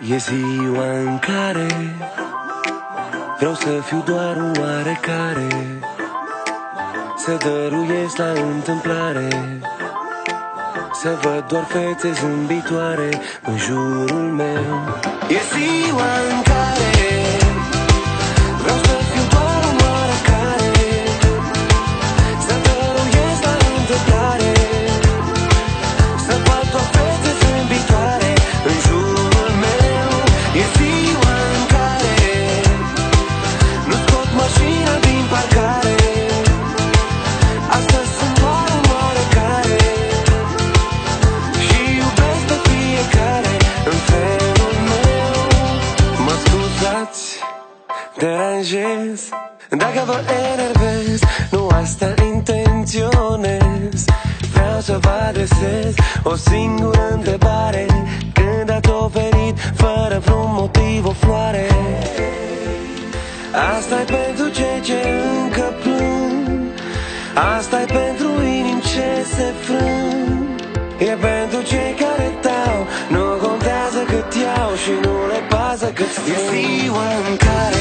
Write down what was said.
E ziua în care vreau să fiu doar un oarecare, să dăruiesc la întâmplare, să văd doar fețe zâmbitoare în jurul meu. E ziua în care vreau să fiu doar un oarecare, să dăruiesc la întâmplare, să văd doar fețe zâmbitoare în jurul meu. E ziua în care nu scot mașina din parcare, astăzi sunt doar un oarecare și iubesc pe fiecare în felul meu. Mă scuzați, deranjez dacă vă enervez, nu asta intenționez. Vreau să vă adresez o singură întrebare: când ați oferit fără vreun motiv o floare? Asta-i pentru cei ce încă plâng, asta-i pentru inimi ce se frâng, e pentru cei care dau, nu contează cât iau și nu le pasă cât strâng. E ziua în care